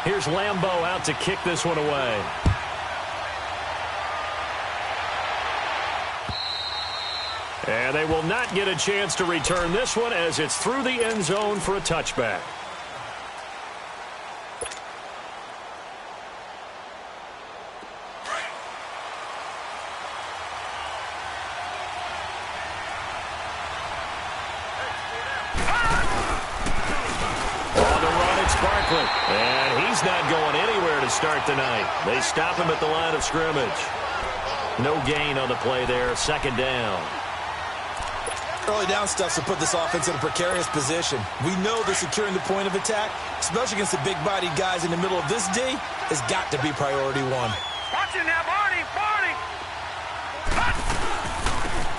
Here's Lambeau out to kick this one away. And they will not get a chance to return this one as it's through the end zone for a touchback. And he's not going anywhere to start tonight. They stop him at the line of scrimmage. No gain on the play there. Second down. Early down stuff to put this offense in a precarious position. We know they're securing the point of attack, especially against the big-bodied guys in the middle of this D, has got to be priority one. Watch it now, Barney!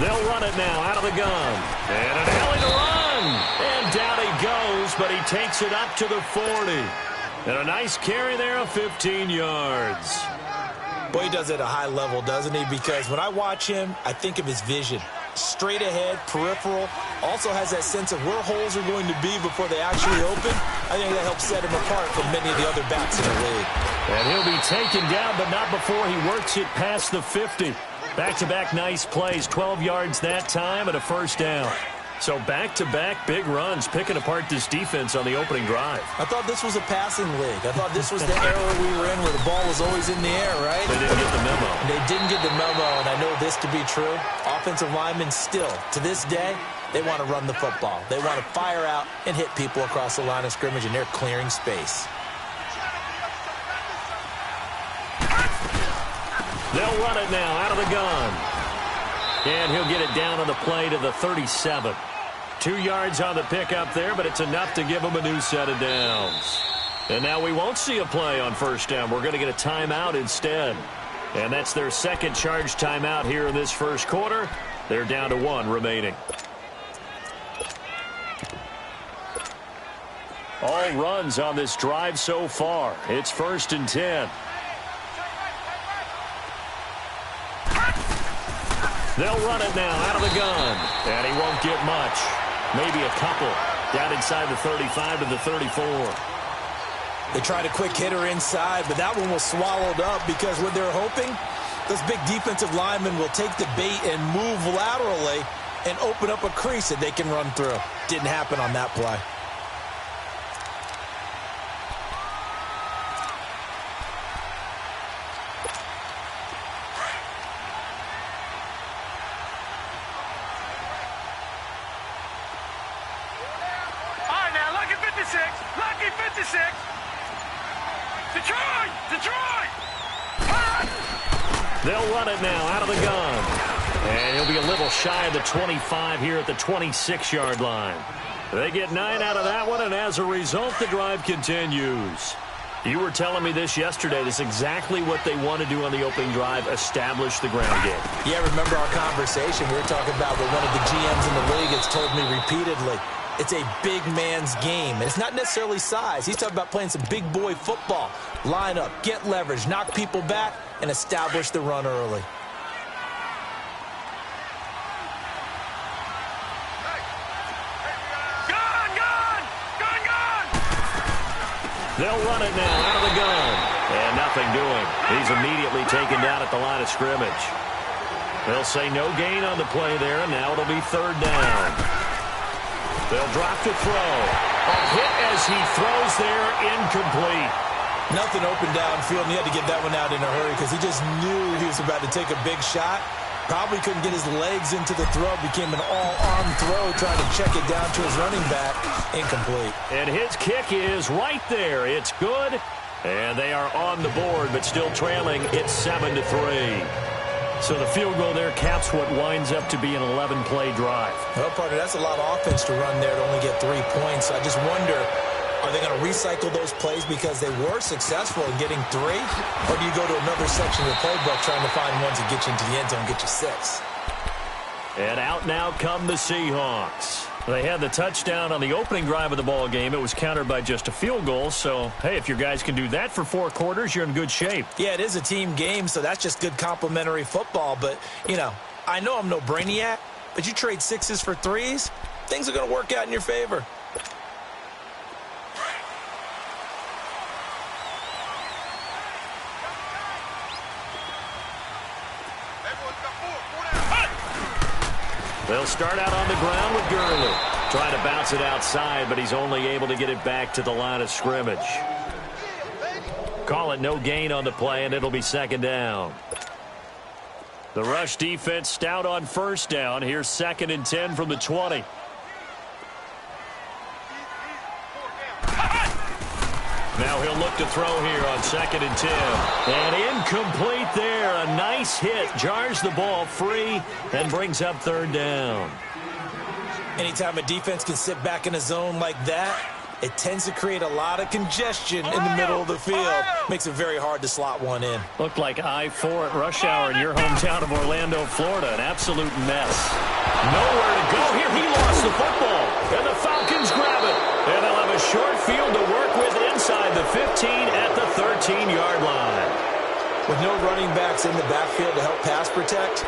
They'll run it now out of the gun. And an alley to run. And down he goes, but he takes it up to the 40. And a nice carry there of 15 yards. Boy, he does it at a high level, doesn't he? Because when I watch him, I think of his vision. Straight ahead, peripheral. Also has that sense of where holes are going to be before they actually open. I think that helps set him apart from many of the other backs in the league. And he'll be taken down, but not before he works it past the 50. Back-to-back nice plays, 12 yards that time and a first down. So back-to-back big runs, picking apart this defense on the opening drive. I thought this was a passing league. I thought this was the era we were in where the ball was always in the air, right? They didn't get the memo. They didn't get the memo, and I know this to be true. Offensive linemen still, to this day, they want to run the football. They want to fire out and hit people across the line of scrimmage, and they're clearing space. They'll run it now out of the gun. And he'll get it down on the play to the 37. 2 yards on the pickup there, but it's enough to give him a new set of downs. And now we won't see a play on first down. We're going to get a timeout instead. And that's their second charge timeout here in this first quarter. They're down to 1 remaining. All runs on this drive so far. It's 1st and 10. They'll run it now out of the gun. And he won't get much. Maybe a couple. Down inside the 35 to the 34. They tried a quick hitter inside, but that one was swallowed up because what they're hoping, those big defensive linemen will take the bait and move laterally and open up a crease that they can run through. Didn't happen on that play. Lucky 56. Detroit! They'll run it now out of the gun. And he'll be a little shy of the 25 here at the 26-yard line. They get 9 out of that one, and as a result, the drive continues. You were telling me this yesterday. This is exactly what they want to do on the opening drive, establish the ground game. Yeah, remember our conversation. We were talking about what one of the GMs in the league has told me repeatedly. It's a big man's game, and it's not necessarily size. He's talking about playing some big boy football. Line up, get leverage, knock people back, and establish the run early. They'll run it now out of the gun. And nothing doing. He's immediately taken down at the line of scrimmage. They'll say no gain on the play there, and now it'll be 3rd down. They'll drop to throw. A hit as he throws there, incomplete. Nothing open downfield, and he had to get that one out in a hurry because he just knew he was about to take a big shot. Probably couldn't get his legs into the throw. Became an all-arm throw, trying to check it down to his running back. Incomplete. And his kick is right there. It's good. And they are on the board, but still trailing. It's 7-3. So the field goal there caps what winds up to be an 11-play drive. Well, partner, that's a lot of offense to run there to only get 3 points. I just wonder, are they going to recycle those plays because they were successful in getting 3? Or do you go to another section of the playbook trying to find ones that get you into the end zone and get you 6? And out now come the Seahawks. They had the touchdown on the opening drive of the ball game. It was countered by just a field goal. So, hey, if your guys can do that for 4 quarters, you're in good shape. Yeah, it is a team game, so that's just good complimentary football. But, you know, I know I'm no brainiac, but you trade 6s for 3s, things are going to work out in your favor. They'll start out on the ground with Gurley. Trying to bounce it outside, but he's only able to get it back to the line of scrimmage. Call it no gain on the play, and it'll be second down. The rush defense stout on first down. Here's 2nd and 10 from the 20. Now he'll look to throw here on 2nd and 10. And incomplete there. A nice hit. Jars the ball free and brings up 3rd down. Anytime a defense can sit back in a zone like that, it tends to create a lot of congestion in the middle of the field. Makes it very hard to slot one in. Looked like I-4 at rush hour in your hometown of Orlando, Florida. An absolute mess. Nowhere to go here. He lost the football. And the Falcons grab it. And they'll have a short field to work with inside the 15 at the 13-yard line. With no running backs in the backfield to help pass protect,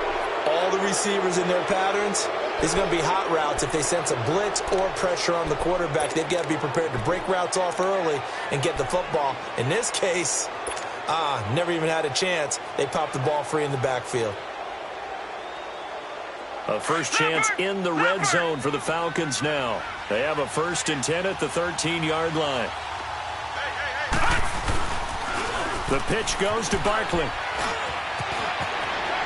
all the receivers in their patterns, it's going to be hot routes. If they sense a blitz or pressure on the quarterback, they've got to be prepared to break routes off early and get the football. In this case, never even had a chance. They popped the ball free in the backfield. A first chance in the red zone for the Falcons now. They have a 1st and 10 at the 13-yard line. The pitch goes to Barkley.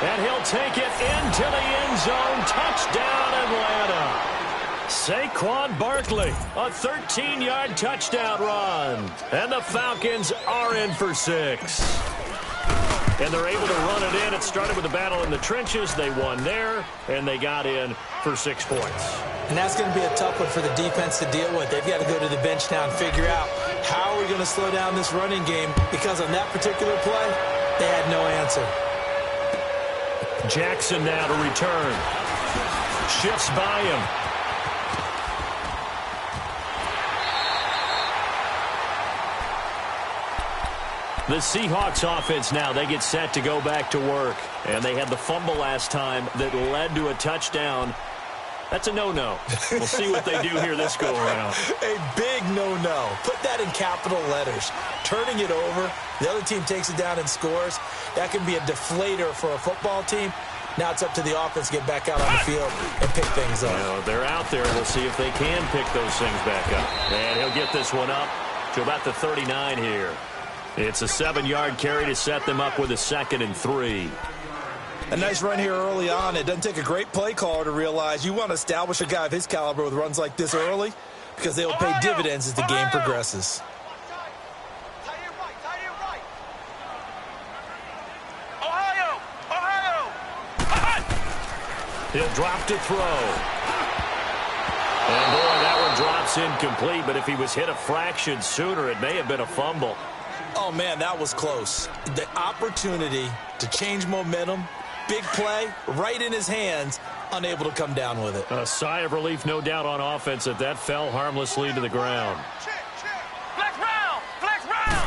And he'll take it into the end zone. Touchdown, Atlanta. Saquon Barkley, a 13-yard touchdown run. And the Falcons are in for 6. And they're able to run it in. It started with a battle in the trenches. They won there, and they got in for 6 points. And that's going to be a tough one for the defense to deal with. They've got to go to the bench now and figure out how are we going to slow down this running game, because on that particular play, they had no answer. Jackson now to return. Shifts by him. The Seahawks offense now, they get set to go back to work. And they had the fumble last time that led to a touchdown. That's a no-no. We'll see what they do here this go-around. A big no-no. Put that in capital letters. Turning it over, the other team takes it down and scores. That can be a deflator for a football team. Now it's up to the offense to get back out on the field and pick things up. Well, they're out there. We'll see if they can pick those things back up. And he'll get this one up to about the 39 here. It's a 7-yard carry to set them up with a 2nd and 3. A nice run here early on. It doesn't take a great play caller to realize you want to establish a guy of his caliber with runs like this early, because they will pay dividends as the game progresses. He'll drop to throw. And boy, that one drops incomplete, but if he was hit a fraction sooner, it may have been a fumble. Oh, man, that was close. The opportunity to change momentum, big play, right in his hands, unable to come down with it. A sigh of relief, no doubt, on offense that that fell harmlessly to the ground. Flex round! Flex round!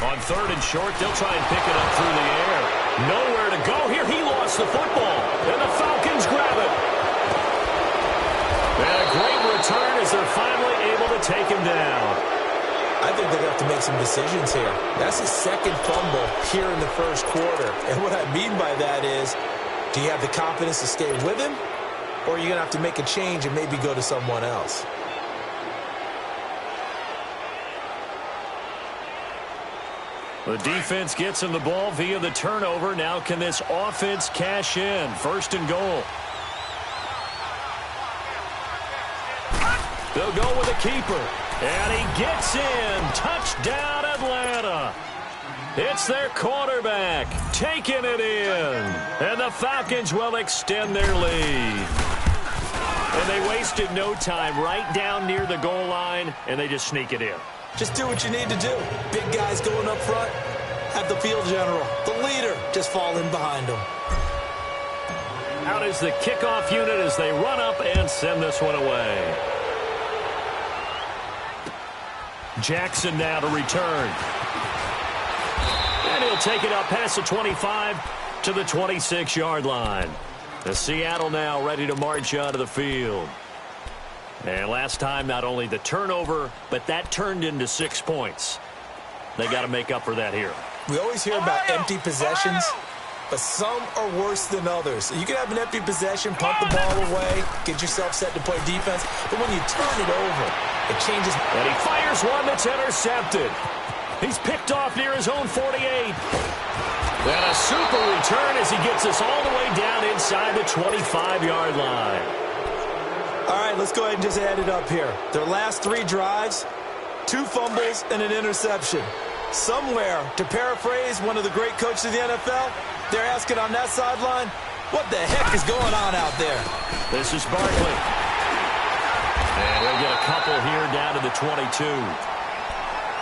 On 3rd and short, they'll try and pick it up through the air. Nowhere to go here. He lost the football, and the Falcons grab it. And a great return as they're finally able to take him down. I think they're going to have to make some decisions here. That's his 2nd fumble here in the 1st quarter. And what I mean by that is, do you have the confidence to stay with him, or are you going to have to make a change and maybe go to someone else? The defense gets him the ball via the turnover. Now can this offense cash in? 1st and goal. They'll go with a keeper. And he gets in. Touchdown, Atlanta. It's their quarterback taking it in. And the Falcons will extend their lead. And they wasted no time right down near the goal line, and they just sneak it in. Just do what you need to do. Big guys going up front. Have the field general, the leader, just fall in behind them. Out is the kickoff unit as they run up and send this one away. Jackson now to return. And he'll take it up past the 25 to the 26-yard line. The Seattle now ready to march onto the field. And last time, not only the turnover, but that turned into 6 points. They got to make up for that here. We always hear about empty possessions. but some are worse than others. You can have an empty possession, punt the ball away, get yourself set to play defense, but when you turn it over, it changes. And he fires one that's intercepted. He's picked off near his own 48. And a super return as he gets us all the way down inside the 25-yard line. All right, let's go ahead and just add it up here. Their last 3 drives, 2 fumbles and an interception. Somewhere, to paraphrase one of the great coaches of the NFL, they're asking on that sideline, what the heck is going on out there? This is Barkley. And he'll get a couple here down to the 22.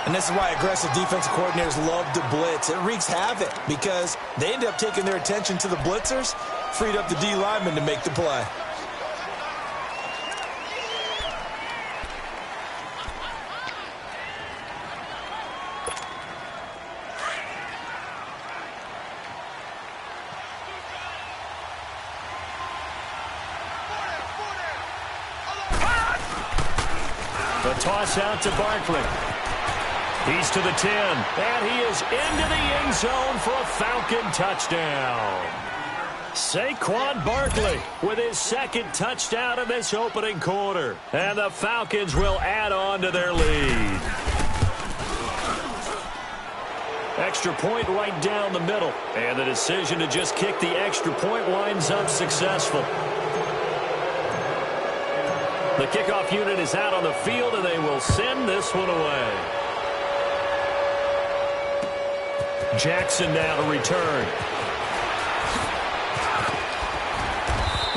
And this is why aggressive defensive coordinators love to blitz. It wreaks havoc because they end up taking their attention to the blitzers, freed up the D lineman to make the play. The toss out to Barkley. He's to the 10, and he is into the end zone for a Falcon touchdown. Saquon Barkley with his second touchdown in this opening quarter. And the Falcons will add on to their lead. Extra point right down the middle. And the decision to just kick the extra point winds up successful. The kickoff unit is out on the field, and they will send this one away. Jackson now to return.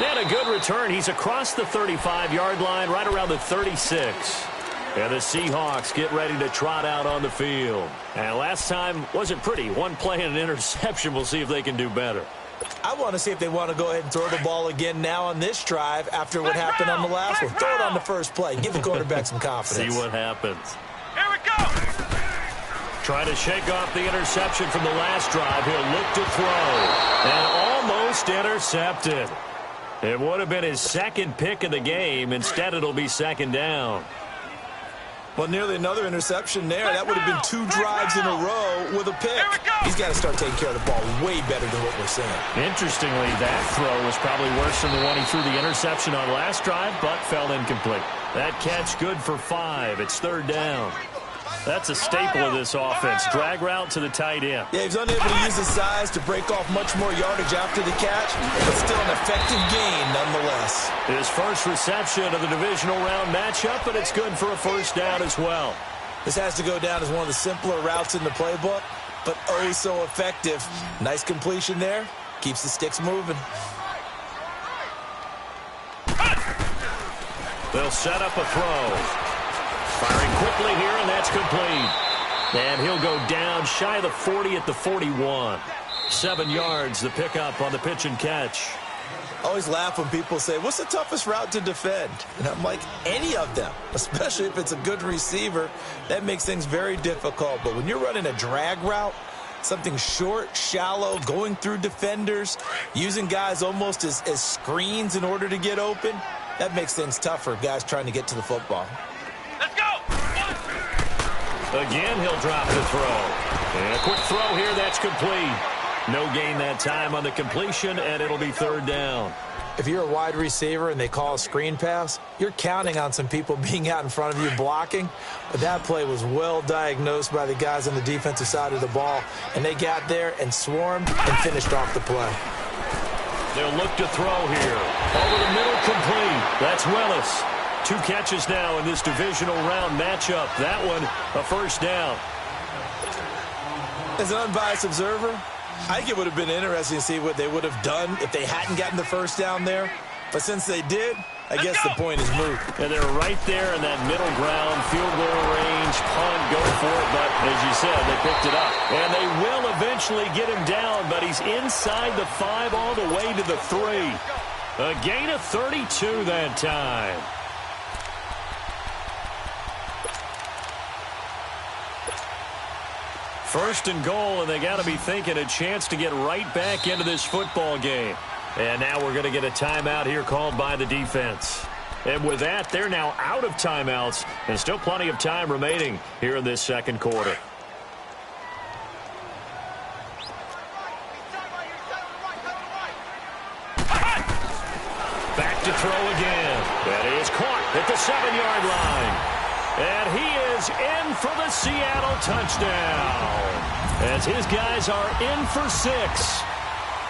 And a good return. He's across the 35-yard line, right around the 36. And the Seahawks get ready to trot out on the field. And last time wasn't pretty. One play and an interception. We'll see if they can do better. I want to see if they want to go ahead and throw the ball again now on this drive after what happened on the last one. Throw it on the first play. Give the quarterback some confidence. See what happens. Here we go. Trying to shake off the interception from the last drive. He'll look to throw. And almost intercepted. It would have been his second pick of the game. Instead, it'll be second down. Well, nearly another interception there. That would have been 2 drives in a row with a pick. He's got to start taking care of the ball way better than what we're seeing. Interestingly, that throw was probably worse than the one he threw the interception on last drive, but fell incomplete. That catch good for 5. It's third down. That's a staple of this offense. Drag route to the tight end. Yeah, he's unable to use his size to break off much more yardage after the catch, but still an effective gain nonetheless. His first reception of the divisional round matchup, but it's good for a first down as well. This has to go down as one of the simpler routes in the playbook, but oh so effective. Nice completion there. Keeps the sticks moving. They'll set up a throw. Firing quickly here, and that's complete. And he'll go down shy of the 40 at the 41. 7 yards, the pickup on the pitch and catch. I always laugh when people say, what's the toughest route to defend? And I'm like, any of them, especially if it's a good receiver. That makes things very difficult. But when you're running a drag route, something short, shallow, going through defenders, using guys almost as screens in order to get open, that makes things tougher, guys trying to get to the football. Let's go. Again, he'll drop the throw. And a quick throw here, that's complete. No gain that time on the completion, and it'll be third down. If you're a wide receiver and they call a screen pass, you're counting on some people being out in front of you blocking. But that play was well diagnosed by the guys on the defensive side of the ball, and they got there and swarmed and finished off the play. They'll look to throw here. Over the middle, complete. That's Willis. 2 catches now in this divisional round matchup. That one, a first down. As an unbiased observer, I think it would have been interesting to see what they would have done if they hadn't gotten the first down there. But since they did, I guess the point is moot. And they're right there in that middle ground, field goal range, punt, go for it. But as you said, they picked it up. And they will eventually get him down, but he's inside the 5 all the way to the 3. A gain of 32 that time. First and goal, and they got to be thinking a chance to get right back into this football game. And now we're going to get a timeout here called by the defense. And with that, they're now out of timeouts, and still plenty of time remaining here in this second quarter. And he is in for the Seattle touchdown. As his guys are in for 6.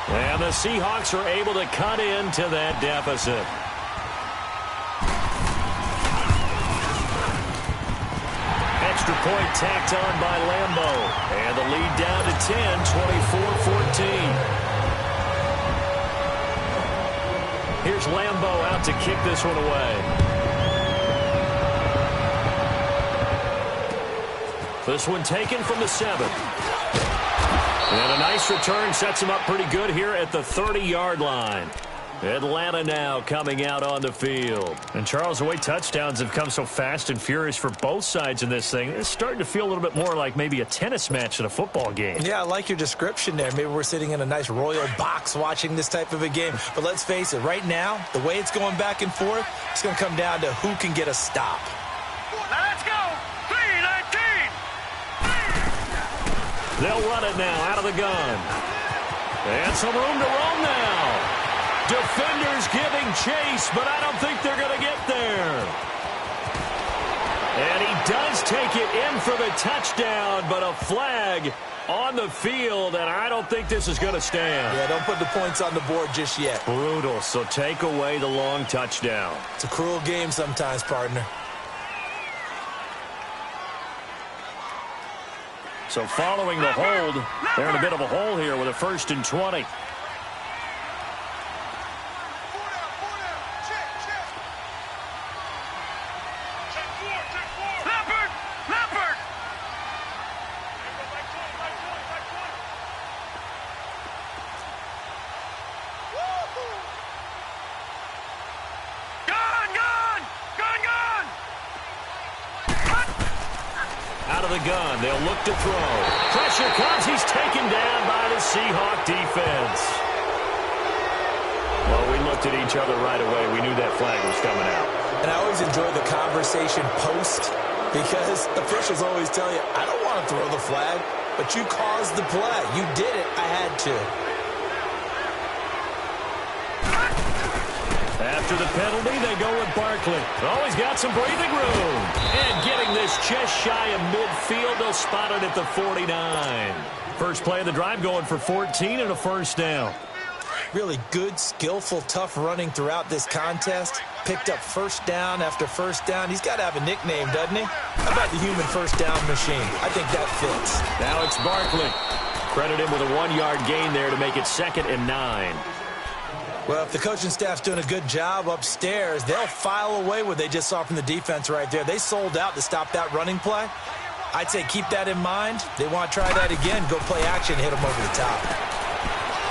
And the Seahawks are able to cut into that deficit. Extra point tacked on by Lambo. And the lead down to 10, 24-14. Here's Lambo out to kick this one away. This one taken from the 7. And a nice return sets him up pretty good here at the 30-yard line. Atlanta now coming out on the field. And, Charles, the way touchdowns have come so fast and furious for both sides in this thing, it's starting to feel a little bit more like maybe a tennis match in a football game. Yeah, I like your description there. Maybe we're sitting in a nice royal box watching this type of a game. But let's face it, right now, the way it's going back and forth, it's going to come down to who can get a stop. Now let's go. 3-19. They'll run it now out of the gun. And some room to roam now. Defenders giving chase, but I don't think they're going to get there. And he does take it in for the touchdown, but a flag on the field, and I don't think this is going to stand. Yeah, don't put the points on the board just yet. Brutal, so take away the long touchdown. It's a cruel game sometimes, partner. So following the hold, they're in a bit of a hole here with a 1st and 20. Out of the gun, they'll look to throw. Pressure comes, he's taken down by the Seahawk defense. Well, we looked at each other right away. We knew that flag was coming out. And I always enjoy the conversation post because officials always tell you, I don't want to throw the flag, but you caused the play. You did it. I had to. After the penalty, they go with Barkley. Oh, he's got some breathing room. And getting this just shy of midfield, they'll spot it at the 49. First play of the drive going for 14 and a 1st down. Really good, skillful, tough running throughout this contest. Picked up 1st down after 1st down. He's got to have a nickname, doesn't he? How about the human 1st down machine? I think that fits. Now it's Barkley. Credit him with a 1-yard gain there to make it 2nd and 9. Well, if the coaching staff's doing a good job upstairs, they'll file away what they just saw from the defense right there. They sold out to stop that running play. I'd say keep that in mind. They want to try that again, go play action, hit them over the top.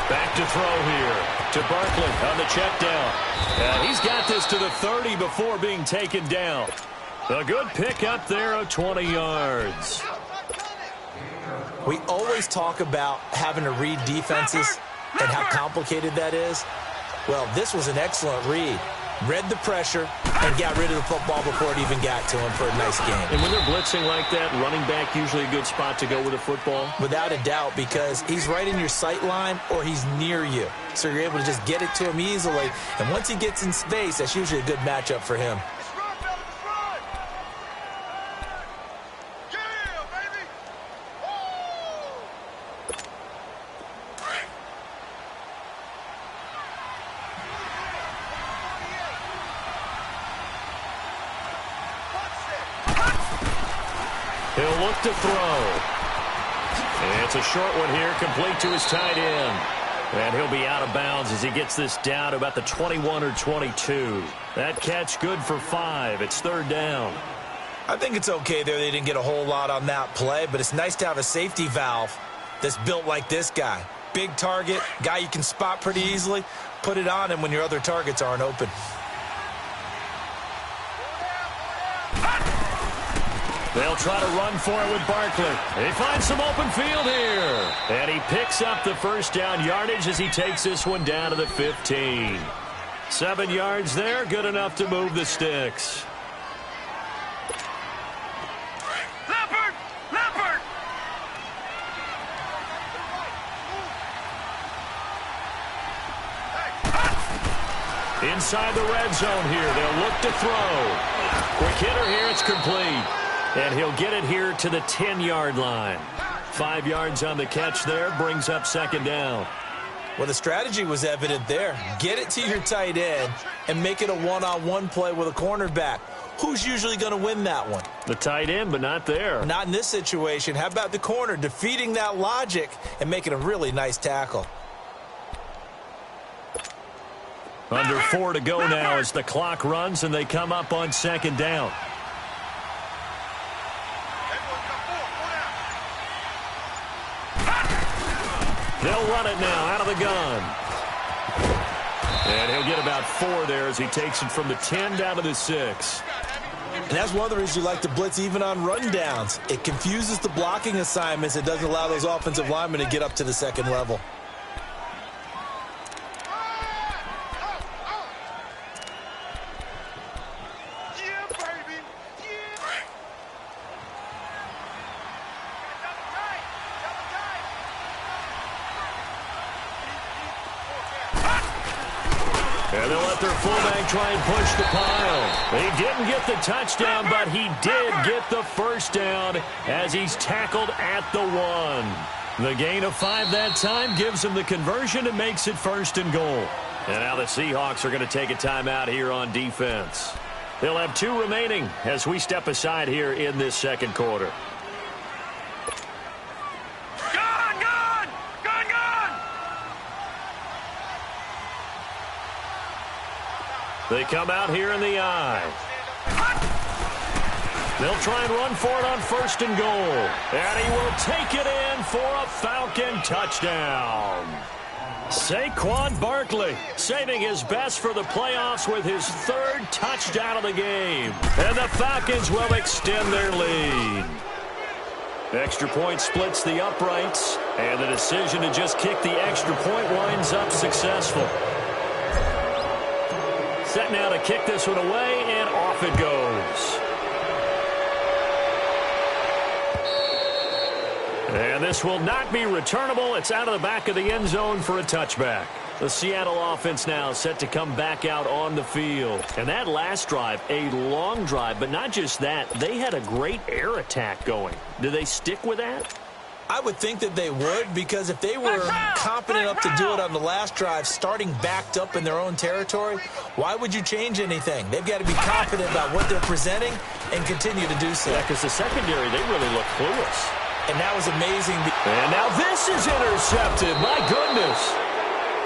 Back to throw here to Barkley on the check down. He's got this to the 30 before being taken down. A good pick up there of 20 yards. We always talk about having to read defenses and how complicated that is. Well, this was an excellent read. Read the pressure and got rid of the football before it even got to him for a nice game. And when they're blitzing like that, running back usually a good spot to go with the football? Without a doubt, because he's right in your sight line or he's near you. So you're able to just get it to him easily. And once he gets in space, that's usually a good matchup for him. He'll look to throw. And it's a short one here, complete to his tight end. And he'll be out of bounds as he gets this down to about the 21 or 22. That catch good for 5. It's 3rd down. I think it's okay there. They didn't get a whole lot on that play, but it's nice to have a safety valve that's built like this guy. Big target, guy you can spot pretty easily. Put it on him when your other targets aren't open. They'll try to run for it with Barkley. He finds some open field here. And he picks up the 1st down yardage as he takes this one down to the 15. 7 yards there, good enough to move the sticks. Leopard! Inside the red zone here, they'll look to throw. Quick hitter here, it's complete. And he'll get it here to the 10-yard line. 5 yards on the catch there, brings up second down. Well, the strategy was evident there. Get it to your tight end and make it a one-on-one play with a cornerback. Who's usually going to win that one? The tight end, but not there. Not in this situation. How about the corner defeating that logic and making a really nice tackle? Under 4 to go now as the clock runs and they come up on second down. They'll run it now out of the gun. And he'll get about 4 there as he takes it from the 10 down to the 6. And that's one of the reasons you like to blitz even on rundowns. It confuses the blocking assignments. It doesn't allow those offensive linemen to get up to the second level. And they'll let their fullback try and push the pile. He didn't get the touchdown, but he did get the first down as he's tackled at the 1. The gain of 5 that time gives him the conversion and makes it 1st and goal. And now the Seahawks are going to take a timeout here on defense. They'll have 2 remaining as we step aside here in this second quarter. They come out here in the eye. They'll try and run for it on 1st and goal. And he will take it in for a Falcon touchdown. Saquon Barkley saving his best for the playoffs with his 3rd touchdown of the game. And the Falcons will extend their lead. Extra point splits the uprights. And the decision to just kick the extra point winds up successful. Set now to kick this one away, and off it goes. And this will not be returnable. It's out of the back of the end zone for a touchback. The Seattle offense now set to come back out on the field. And that last drive, a long drive, but not just that. They had a great air attack going. Do they stick with that? I would think that they would, because if they were confident enough to do it on the last drive, starting backed up in their own territory, why would you change anything? They've got to be confident about what they're presenting and continue to do so. Yeah, because the secondary, they really look clueless. And that was amazing. And now this is intercepted. My goodness.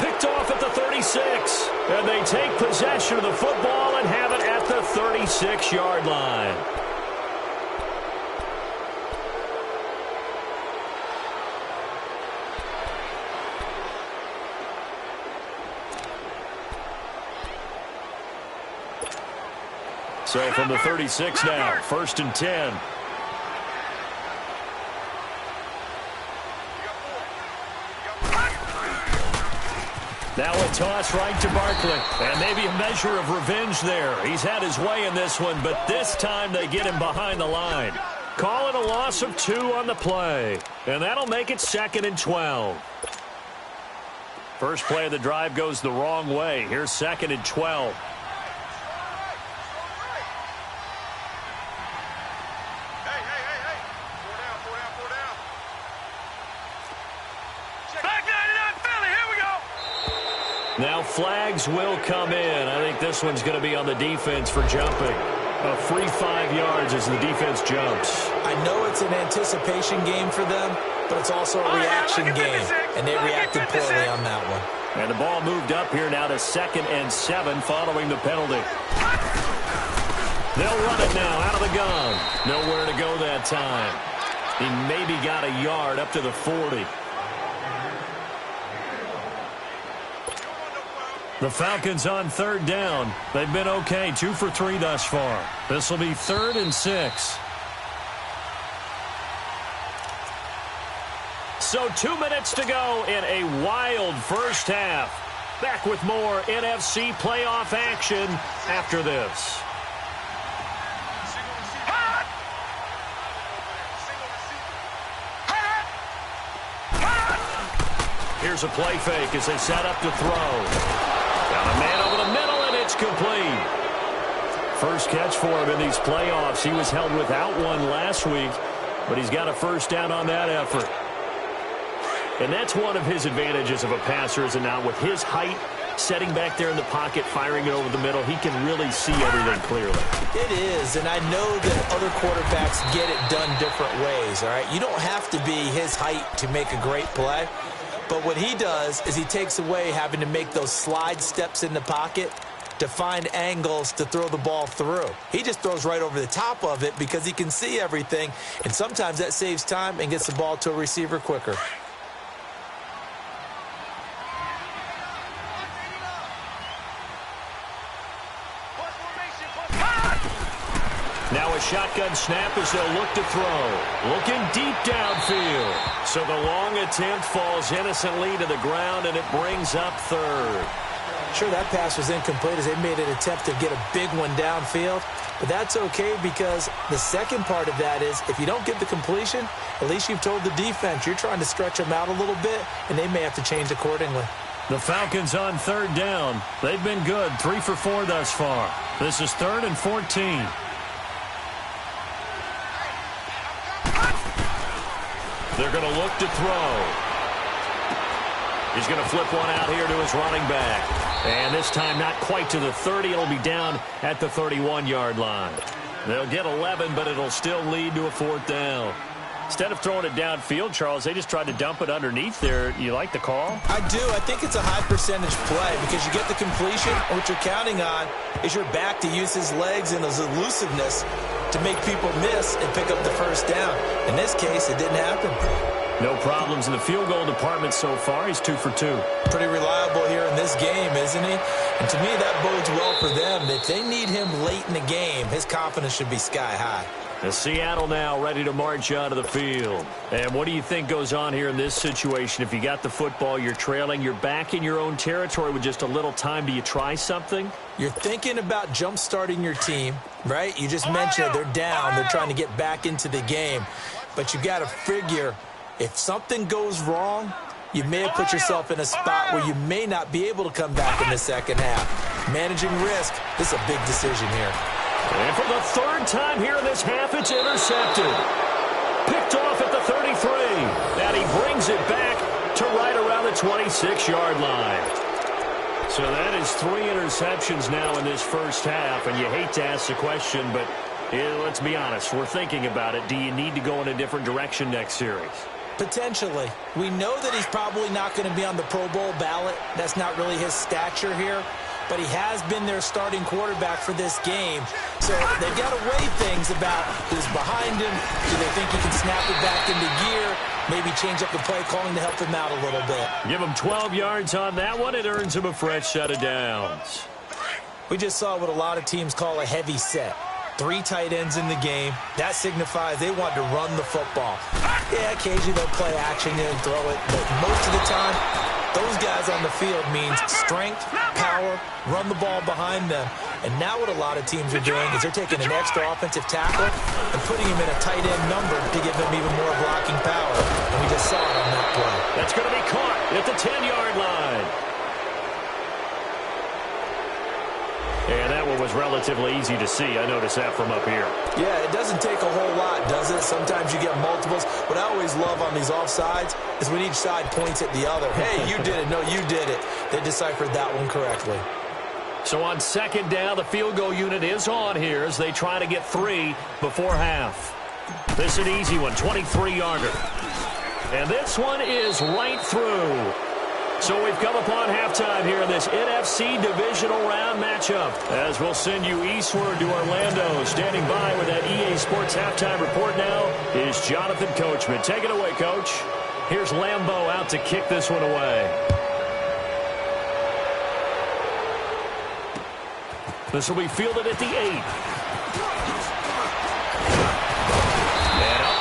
Picked off at the 36. And they take possession of the football and have it at the 36-yard line. So from the 36 now, 1st and 10. Now a toss right to Barkley. And maybe a measure of revenge there. He's had his way in this one, but this time they get him behind the line. Call it a loss of 2 on the play. And that'll make it 2nd and 12. First play of the drive goes the wrong way. Here's 2nd and 12. Now flags will come in. I think this one's going to be on the defense for jumping. A free 5 yards as the defense jumps. I know it's an anticipation game for them, but it's also a reaction game, and they reacted poorly on that one. And the ball moved up here now to 2nd and 7 following the penalty. They'll run it now out of the gun. Nowhere to go that time. He maybe got a yard up to the 40. The Falcons on 3rd down. They've been okay, 2 for 3 thus far. This will be 3rd and 6. So 2 minutes to go in a wild first half. Back with more NFC playoff action after this. Here's a play fake as they set up to throw. Got a man over the middle, and it's complete. First catch for him in these playoffs. He was held without one last week, but he's got a first down on that effort. And that's one of his advantages of a passer, is it not? With his height, setting back there in the pocket, firing it over the middle, he can really see everything clearly. It is, and I know that other quarterbacks get it done different ways, all right? You don't have to be his height to make a great play, but what he does is he takes away having to make those slide steps in the pocket to find angles to throw the ball through. He just throws right over the top of it because he can see everything, and sometimes that saves time and gets the ball to a receiver quicker. Now a shotgun snap as they'll look to throw. Looking deep downfield. So the long attempt falls innocently to the ground, and it brings up third. Sure, that pass was incomplete as they made an attempt to get a big one downfield. But that's okay because the second part of that is if you don't get the completion, at least you've told the defense you're trying to stretch them out a little bit, and they may have to change accordingly. The Falcons on third down. They've been good, 3 for 4 thus far. This is 3rd and 14. They're going to look to throw. He's going to flip one out here to his running back. And this time not quite to the 30. It'll be down at the 31-yard line. They'll get 11, but it'll still lead to a 4th down. Instead of throwing it downfield, Charles, they just tried to dump it underneath there. You like the call? I do. I think it's a high percentage play because you get the completion. And what you're counting on is your back to use his legs and his elusiveness to make people miss and pick up the first down. In this case, it didn't happen. No problems in the field goal department so far. He's 2 for 2. Pretty reliable here in this game, isn't he? And to me, that bodes well for them. If they need him late in the game, his confidence should be sky high. And Seattle now ready to march onto the field. And what do you think goes on here in this situation? If you got the football, you're trailing, you're back in your own territory with just a little time. Do you try something? You're thinking about jump-starting your team, right? You just mentioned it. They're down. They're trying to get back into the game. But you got to figure if something goes wrong, you may have put yourself in a spot where you may not be able to come back in the second half. Managing risk, this is a big decision here. And for the 3rd time here in this half, it's intercepted. Picked off at the 33. And he brings it back to right around the 26-yard line. So that is 3 interceptions now in this first half. And you hate to ask the question, but let's be honest. We're thinking about it. Do you need to go in a different direction next series? Potentially. We know that he's probably not going to be on the Pro Bowl ballot. That's not really his stature here. But he has been their starting quarterback for this game. So they've got to weigh things about who's behind him. Do they think he can snap it back into gear? Maybe change up the play calling to help him out a little bit. Give him 12 yards on that one. It earns him a fresh set of downs. We just saw what a lot of teams call a heavy set. 3 tight ends in the game. That signifies they want to run the football. Yeah, occasionally they'll play action and throw it, but most of the time, those guys on the field means strength, power, run the ball behind them. And now what a lot of teams are doing is they're taking an extra offensive tackle and putting him in a tight end number to give him even more blocking power. And we just saw it on that play. That's going to be caught at the 10-yard line. And that one was relatively easy to see. I noticed that from up here. Yeah, it doesn't take a whole lot, does it? Sometimes you get multiples. What I always love on these offsides is when each side points at the other. Hey, you did it. No, you did it. They deciphered that one correctly. So on 2nd down, the field goal unit is on here as they try to get 3 before half. This is an easy one, 23-yarder. And this one is right through. So we've come upon halftime here in this NFC divisional round matchup. As we'll send you eastward to Orlando. Standing by with that EA Sports halftime report now is Jonathan Coachman. Take it away, Coach. Here's Lambeau out to kick this one away. This will be fielded at the 8.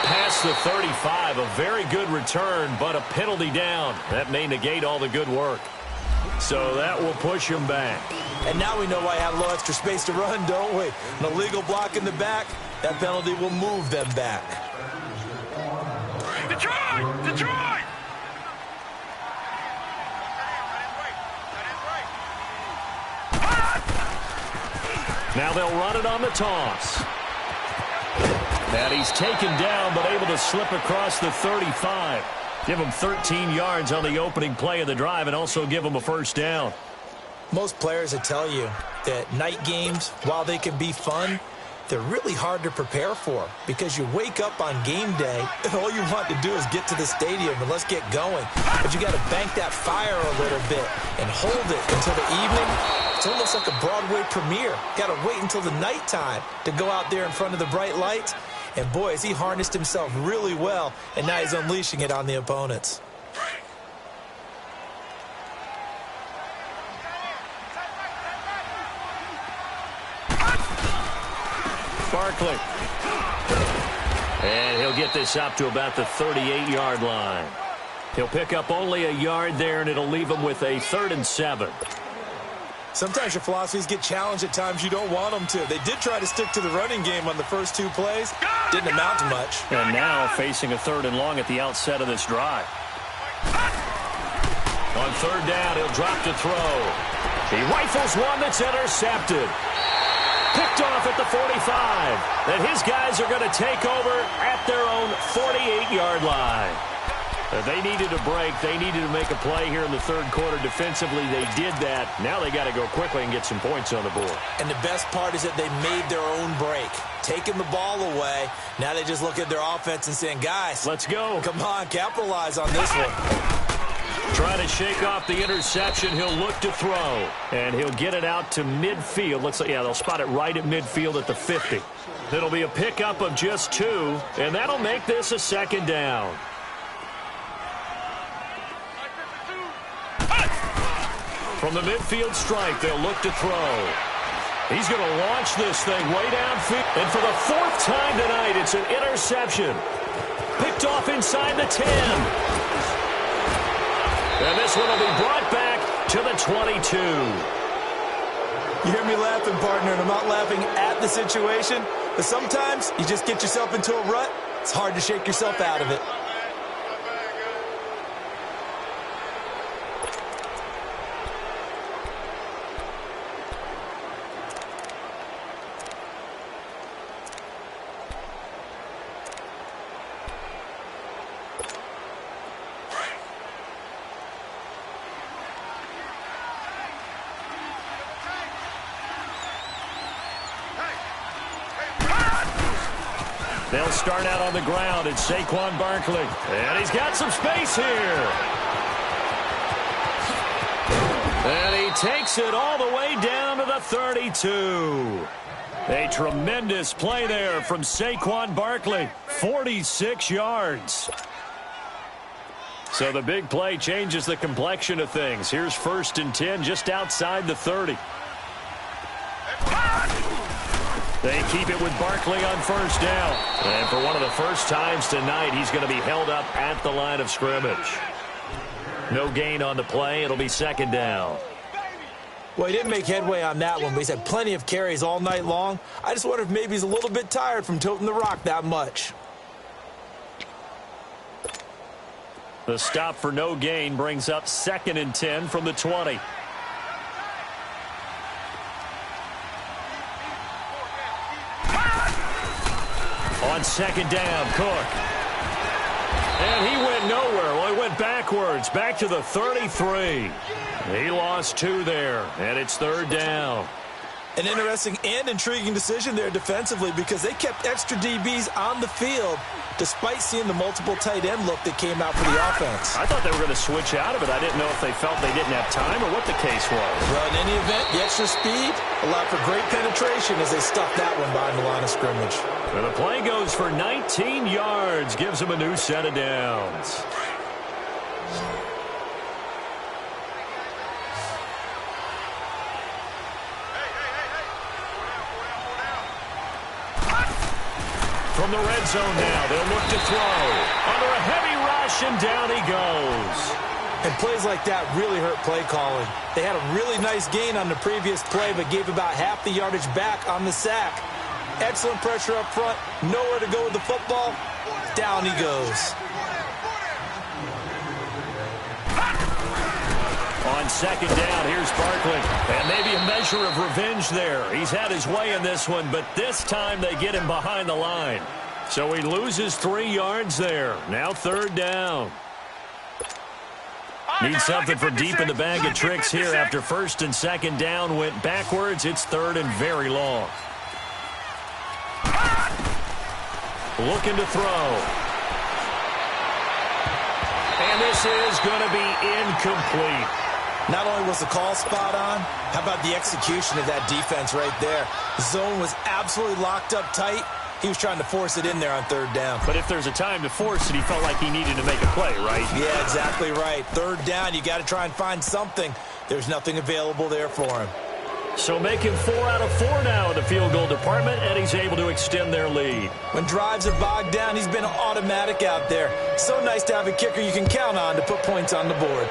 Past the 35, a very good return, but a penalty down. That may negate all the good work. So that will push him back. And now we know why I have a little extra space to run, don't we? An illegal block in the back, that penalty will move them back. Detroit! Detroit! Now they'll run it on the toss. And he's taken down, but able to slip across the 35. Give him 13 yards on the opening play of the drive and also give him a first down. Most players will tell you that night games, while they can be fun, they're really hard to prepare for because you wake up on game day and all you want to do is get to the stadium and let's get going. But you got to bank that fire a little bit and hold it until the evening. It's almost like a Broadway premiere. Got to wait until the nighttime to go out there in front of the bright lights. And boy, has he harnessed himself really well, and now he's unleashing it on the opponents. Barkley. And he'll get this up to about the 38-yard line. He'll pick up only a yard there, and it'll leave him with a 3rd and 7. Sometimes your philosophies get challenged at times you don't want them to. They did try to stick to the running game on the first 2 plays. Didn't amount to much. And now facing a 3rd and long at the outset of this drive. On 3rd down, he'll drop to throw. He rifles one that's intercepted. Picked off at the 45. And his guys are going to take over at their own 48-yard line. They needed a break. They needed to make a play here in the 3rd quarter. Defensively, they did that. Now they got to go quickly and get some points on the board. And the best part is that they made their own break. Taking the ball away. Now they just look at their offense and saying, guys, let's go. Come on, capitalize on this one. Trying to shake off the interception. He'll look to throw. And he'll get it out to midfield. Looks like, yeah, they'll spot it right at midfield at the 50. It'll be a pickup of just 2, and that'll make this a 2nd down. From the midfield stripe, they'll look to throw. He's going to launch this thing way downfield. And for the 4th time tonight, it's an interception. Picked off inside the 10. And this one will be brought back to the 22. You hear me laughing, partner, and I'm not laughing at the situation. But sometimes you just get yourself into a rut. It's hard to shake yourself out of it. They'll start out on the ground. It's Saquon Barkley. And he's got some space here. And he takes it all the way down to the 32. A tremendous play there from Saquon Barkley. 46 yards. So the big play changes the complexion of things. Here's 1st and 10 just outside the 30. They keep it with Barkley on 1st down. And for one of the first times tonight, he's going to be held up at the line of scrimmage. No gain on the play. It'll be 2nd down. Well, he didn't make headway on that one, but he's had plenty of carries all night long. I just wonder if maybe he's a little bit tired from toting the rock that much. The stop for no gain brings up 2nd and 10 from the 20. On 2nd down, Cook. And he went nowhere. Well, he went backwards, back to the 33. He lost 2 there, and it's 3rd down. An interesting and intriguing decision there defensively because they kept extra DBs on the field despite seeing the multiple tight end look that came out for the offense. I thought they were going to switch out of it. I didn't know if they felt they didn't have time or what the case was. Well, in any event, the extra speed allowed for great penetration as they stuffed that one behind the line of scrimmage. And the play goes for 19 yards, gives them a new set of downs. From the red zone now, they'll look to throw. Under a heavy rush, and down he goes. And plays like that really hurt play calling. They had a really nice gain on the previous play, but gave about half the yardage back on the sack. Excellent pressure up front, nowhere to go with the football. Down he goes. On on second down. Here's Barkley. And maybe a measure of revenge there. He's had his way in this one, but this time they get him behind the line. So he loses 3 yards there. Now third down. Need something from deep in the bag of tricks here after first and second down went backwards. It's third and very long. Looking to throw. And this is going to be incomplete. Not only was the call spot on, how about the execution of that defense right there? The zone was absolutely locked up tight. He was trying to force it in there on third down. But if there's a time to force it, he felt like he needed to make a play, right? Yeah, exactly right. Third down, you got to try and find something. There's nothing available there for him. So making 4 out of 4 now in the field goal department, and he's able to extend their lead. When drives are bogged down, he's been automatic out there. So nice to have a kicker you can count on to put points on the board.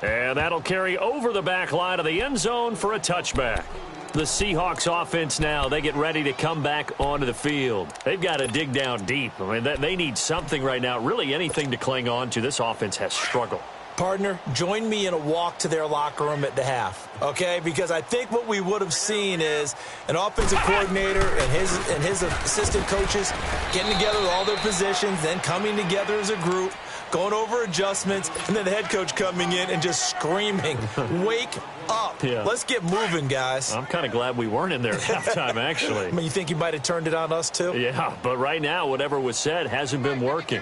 And that'll carry over the back line of the end zone for a touchback. The Seahawks offense now, they get ready to come back onto the field. They've got to dig down deep. I mean, they need something right now, really anything to cling on to. This offense has struggled. Partner, join me in a walk to their locker room at the half, okay? Because I think what we would have seen is an offensive coordinator and his assistant coaches getting together with all their positions, then coming together as a group, going over adjustments, and then the head coach coming in and just screaming, wake up. Yeah. Let's get moving, guys. I'm kind of glad we weren't in there at halftime, actually. I mean, you think he might have turned it on us, too? Yeah, but right now, whatever was said hasn't been working.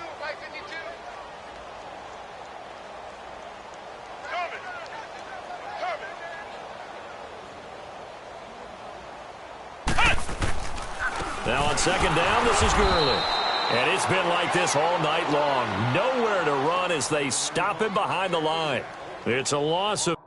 Now on second down, this is Gurley. And it's been like this all night long. Nowhere to run as they stop him behind the line. It's a loss of...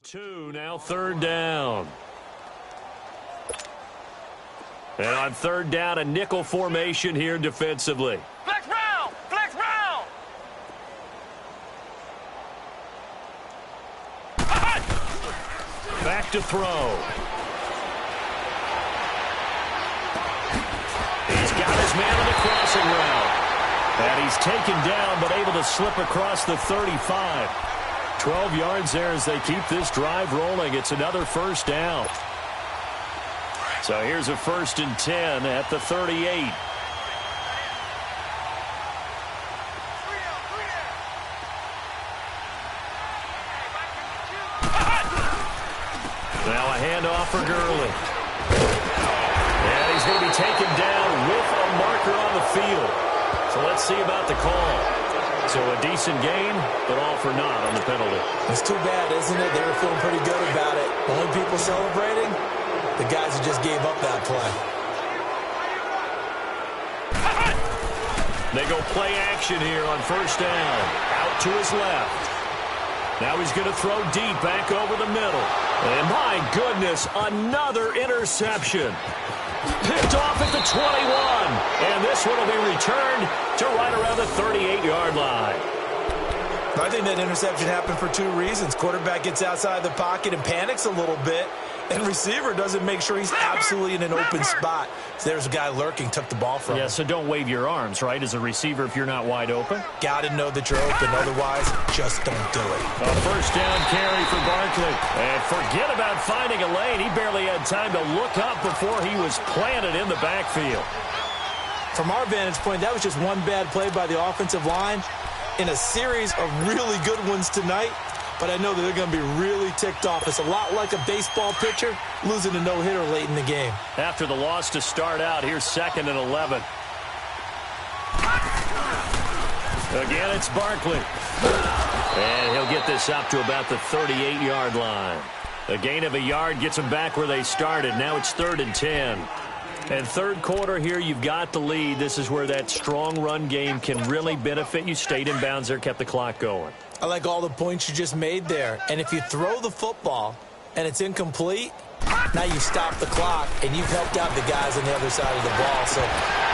Two, now third down. And on third down, a nickel formation here defensively. Flex round! Flex round! Back to throw. He's got his man on the crossing route. And he's taken down, but able to slip across the 35. 12 yards there as they keep this drive rolling. It's another first down. So here's a 1st and 10 at the 38. Now a handoff for Gurley. And he's going to be taken down with a marker on the field. So let's see about the call. So a decent gain, but all for naught on the penalty. It's too bad, isn't it? They were feeling pretty good about it. Only people celebrating, the guys who just gave up that play. They go play action here on first down. Out to his left. Now he's going to throw deep back over the middle. And my goodness, another interception. Picked off at the 21. And this one will be returned to right around the 38-yard line. I think that interception happened for 2 reasons. Quarterback gets outside the pocket and panics a little bit, and receiver doesn't make sure he's absolutely in an open spot. So there's a guy lurking, took the ball from him. Yeah, so don't wave your arms, right, as a receiver if you're not wide open. Got to know that you're open. Otherwise, just don't do it. A first down carry for Barkley. And forget about finding a lane. He barely had time to look up before he was planted in the backfield. From our vantage point, that was just one bad play by the offensive line in a series of really good ones tonight. But I know that they're going to be really ticked off. It's a lot like a baseball pitcher losing a no-hitter late in the game. After the loss to start out, here's 2nd and 11. Again, it's Barkley. And he'll get this up to about the 38-yard line. A gain of a yard gets them back where they started. Now it's 3rd and 10. And third quarter here, you've got the lead. This is where that strong run game can really benefit you. Stayed in bounds there, kept the clock going. I like all the points you just made there. And if you throw the football and it's incomplete, now you stop the clock and you've helped out the guys on the other side of the ball. So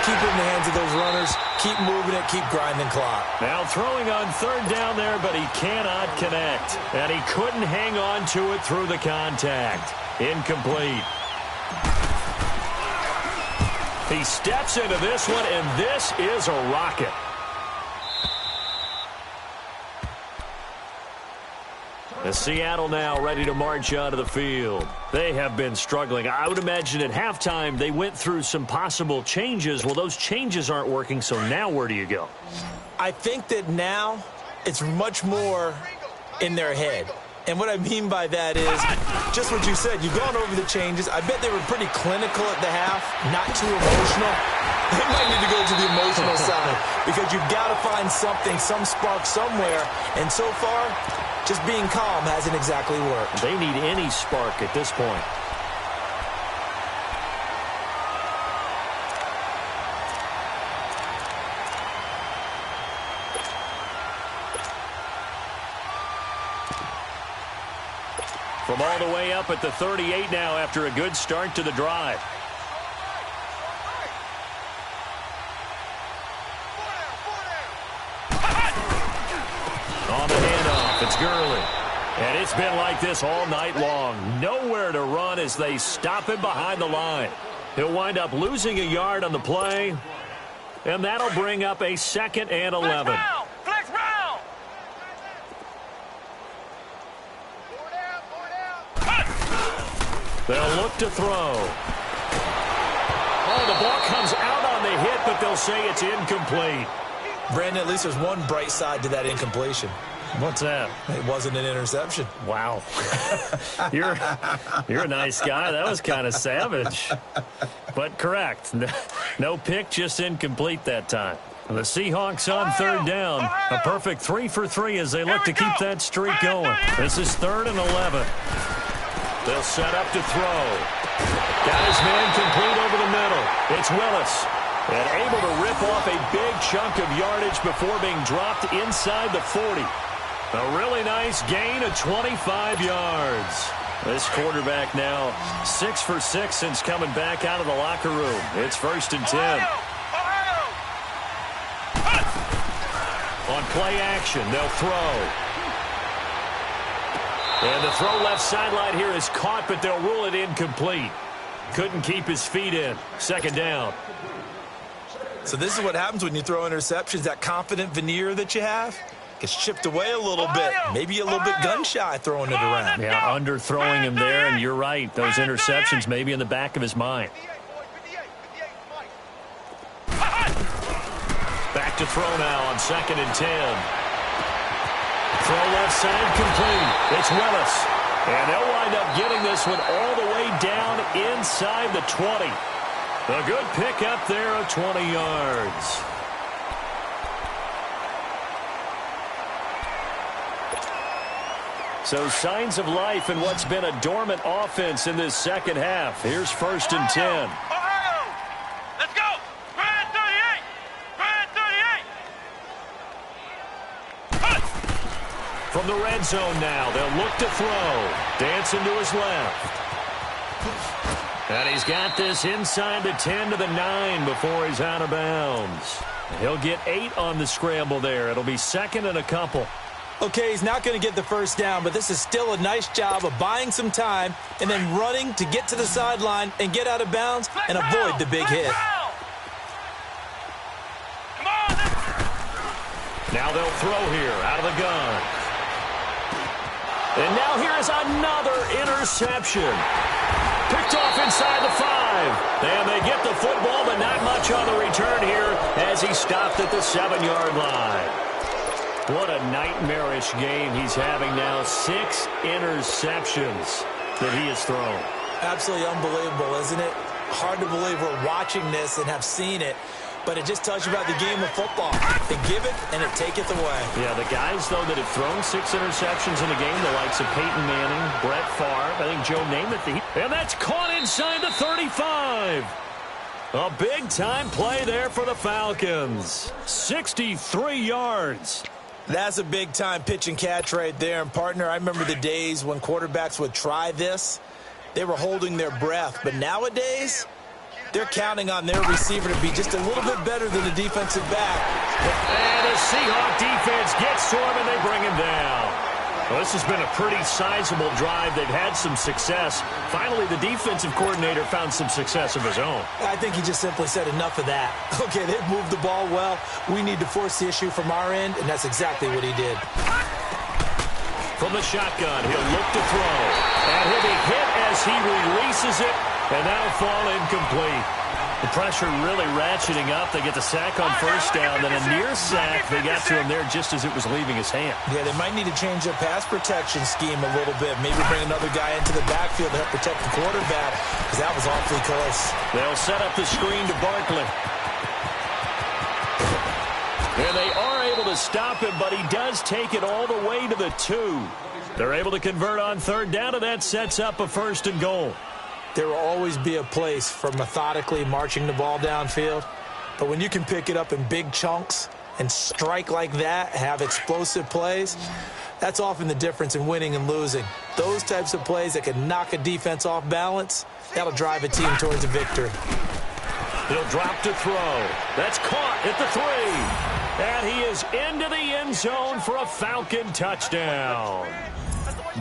keep it in the hands of those runners. Keep moving it. Keep grinding clock. Now throwing on 3rd down there, but he cannot connect. And he couldn't hang on to it through the contact. Incomplete. He steps into this one, and this is a rocket. The Seattle now ready to march onto the field. They have been struggling. I would imagine at halftime they went through some possible changes. Well, those changes aren't working, so now where do you go? I think that now it's much more in their head. And what I mean by that is just what you said. You've gone over the changes. I bet they were pretty clinical at the half, not too emotional. They might need to go to the emotional side because you've got to find something, some spark somewhere. And so far, just being calm hasn't exactly worked. They need any spark at this point. From all the way up at the 38 now after a good start to the drive. On the handoff, it's Gurley. And it's been like this all night long. Nowhere to run as they stop him behind the line. He'll wind up losing a yard on the play. And that'll bring up a 2nd and 11. Flex round. They'll look to throw. Oh, the ball comes out on the hit, but they'll say it's incomplete. Brandon, at least there's one bright side to that incompletion. What's that? It wasn't an interception. Wow. You're a nice guy. That was kind of savage. But correct. No pick, just incomplete that time. The Seahawks on 3rd down. A perfect 3 for 3 as they look to keep that streak going. This is 3rd and 11. They'll set up to throw. Got his man complete over the middle. It's Willis. And able to rip off a big chunk of yardage before being dropped inside the 40. A really nice gain of 25 yards. This quarterback now 6 for 6 since coming back out of the locker room. It's 1st and 10. On play action, they'll throw. And the throw left sideline here is caught, but they'll rule it incomplete. Couldn't keep his feet in. 2nd down. So this is what happens when you throw interceptions. That confident veneer that you have gets chipped away a little bit. Maybe a little bit gun-shy throwing it around. Yeah, underthrowing him there, and you're right. Those interceptions may be in the back of his mind. Back to throw now on 2nd and 10. Throw left side complete. It's Willis. And they'll wind up getting this one all the way down inside the 20. A good pick up there of 20 yards. So signs of life in what's been a dormant offense in this second half. Here's 1st and 10. Let's go. Grand 38. Grand 38. From the red zone now, they'll look to throw. Dancing to his left. And he's got this inside the 10 to the 9 before he's out of bounds. He'll get 8 on the scramble there. It'll be 2nd and a couple. Okay, he's not going to get the first down, but this is still a nice job of buying some time and then running to get to the sideline and get out of bounds and avoid the big hit. Now they'll throw here out of the gun. And now here is another interception. Picked off inside the 5. And they get the football, but not much on the return here as he stopped at the 7-yard line. What a nightmarish game he's having now. 6 interceptions that he has thrown. Absolutely unbelievable, isn't it? Hard to believe we're watching this and have seen it. but it just tells you about the game of football. They give it, and it taketh away. Yeah, the guys, though, that have thrown 6 interceptions in the game, the likes of Peyton Manning, Brett Favre, I think Joe Namath, and that's caught inside the 35. A big-time play there for the Falcons. 63 yards. That's a big-time pitch and catch right there. And, partner, I remember the days when quarterbacks would try this. They were holding their breath. But nowadays, they're counting on their receiver to be just a little bit better than the defensive back. And the Seahawk defense gets to him, and they bring him down. Well, this has been a pretty sizable drive. They've had some success. Finally, the defensive coordinator found some success of his own. I think he just simply said enough of that. Okay, they've moved the ball well. We need to force the issue from our end, and that's exactly what he did. From the shotgun, he'll look to throw. And he'll be hit as he releases it, and that'll fall incomplete. The pressure really ratcheting up. They get the sack on first down, then a near sack. They got to him there just as it was leaving his hand. Yeah, they might need to change their pass protection scheme a little bit. Maybe bring another guy into the backfield to help protect the quarterback, because that was awfully close. They'll set up the screen to Barkley. And they are able to stop him, but he does take it all the way to the 2. They're able to convert on third down, and that sets up a 1st and goal. There will always be a place for methodically marching the ball downfield. But when you can pick it up in big chunks and strike like that, have explosive plays, that's often the difference in winning and losing. Those types of plays that can knock a defense off balance, that'll drive a team towards a victory. He'll drop to throw. That's caught at the 3. And he is into the end zone for a Falcon touchdown.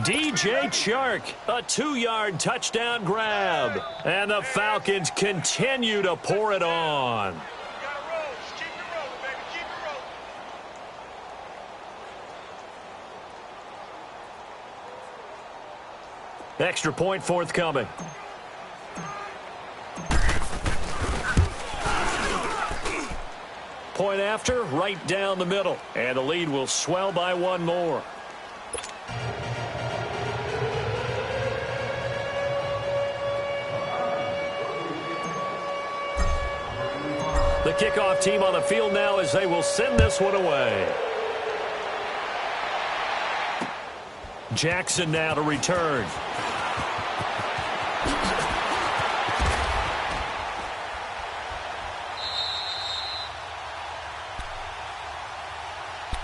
DJ Chark, a 2-yard touchdown grab. And the Falcons continue to pour it on. Extra point forthcoming. Point after, right down the middle. And the lead will swell by 1 more. The kickoff team on the field now as they will send this one away. Jackson now to return.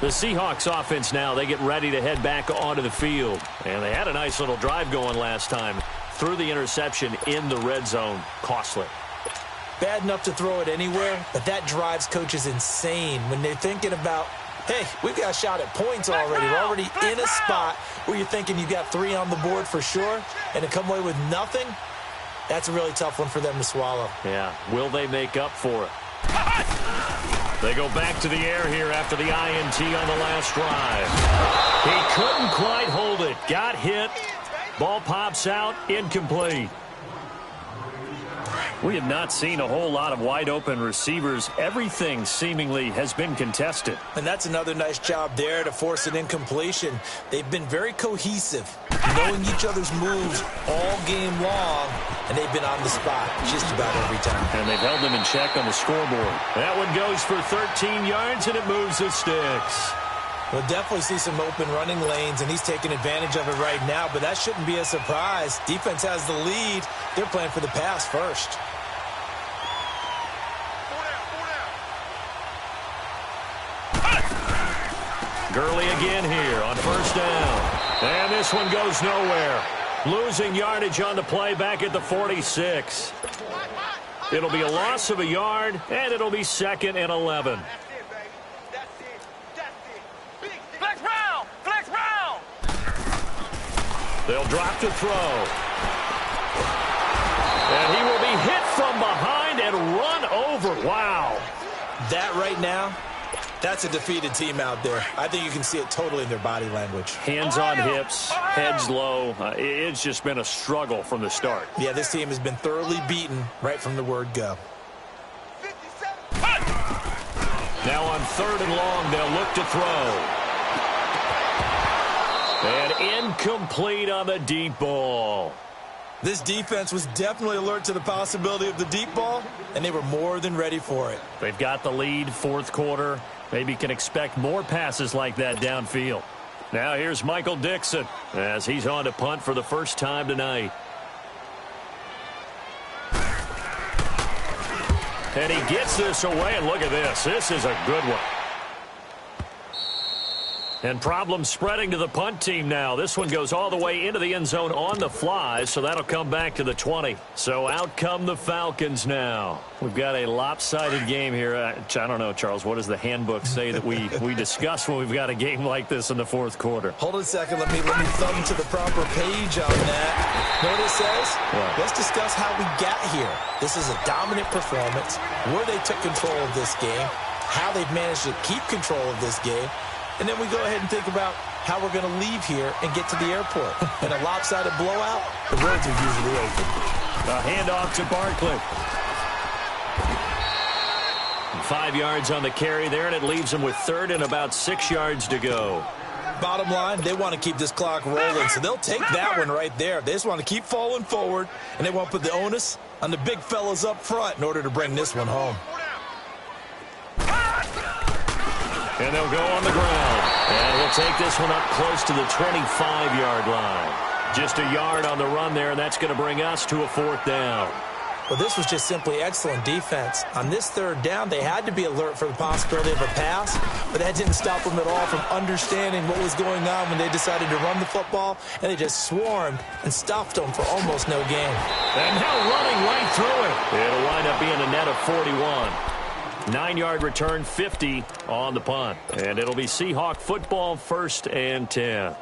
The Seahawks offense now, they get ready to head back onto the field. And they had a nice little drive going last time. Threw the interception in the red zone. Costly. Bad enough to throw it anywhere, but that drives coaches insane when they're thinking about, hey, we've got a shot at points already. We're already in a spot where you're thinking you got 3 on the board for sure, and to come away with nothing, that's a really tough one for them to swallow. Yeah, will they make up for it? They go back to the air here after the INT on the last drive. He couldn't quite hold it. Got hit. Ball pops out. Incomplete. We have not seen a whole lot of wide-open receivers. Everything seemingly has been contested. And that's another nice job there to force an incompletion. They've been very cohesive, knowing each other's moves all game long, and they've been on the spot just about every time. And they've held them in check on the scoreboard. That one goes for 13 yards, and it moves the sticks. We'll definitely see some open running lanes, and he's taking advantage of it right now, but that shouldn't be a surprise. Defense has the lead. They're playing for the pass first. Gurley again here on first down. And this one goes nowhere. Losing yardage on the play back at the 46. It'll be a loss of a yard, and it'll be 2nd and 11. Flex round! Flex round! They'll drop to throw. And he will be hit from behind and run over. Wow. That right now, that's a defeated team out there. I think you can see it totally in their body language. Hands on hips, heads low. It's just been a struggle from the start. Yeah, this team has been thoroughly beaten right from the word go. Now on 3rd and long, they'll look to throw. And incomplete on the deep ball. This defense was definitely alert to the possibility of the deep ball, and they were more than ready for it. They've got the lead, fourth quarter. Maybe can expect more passes like that downfield. Now here's Michael Dixon as he's on to punt for the first time tonight. And he gets this away, and look at this. This is a good one. And problems spreading to the punt team now. This one goes all the way into the end zone on the fly, so that'll come back to the 20. So out come the Falcons now. We've got a lopsided game here. I don't know, Charles, what does the handbook say that we discuss when we've got a game like this in the fourth quarter? Hold on a second. Let me thumb to the proper page on that. Know what it says? What? Let's discuss how we got here. This is a dominant performance, where they took control of this game, how they've managed to keep control of this game, and then we go ahead and think about how we're going to leave here and get to the airport. In a lopsided blowout, the roads are usually open. A handoff to Barkley. 5 yards on the carry there, and it leaves them with third and about 6 yards to go. Bottom line, they want to keep this clock rolling, so they'll take that one right there. They just want to keep falling forward, and they want to put the onus on the big fellas up front in order to bring this one home. And they'll go on the ground. And he'll take this one up close to the 25-yard line. Just a yard on the run there, and that's going to bring us to a fourth down. Well, this was just simply excellent defense. On this third down, they had to be alert for the possibility of a pass, but that didn't stop them at all from understanding what was going on when they decided to run the football, and they just swarmed and stuffed them for almost no gain. And now running right through it. It'll wind up being a net of 41. 9-yard return, 50 on the punt. And it'll be Seahawk football, 1st and 10.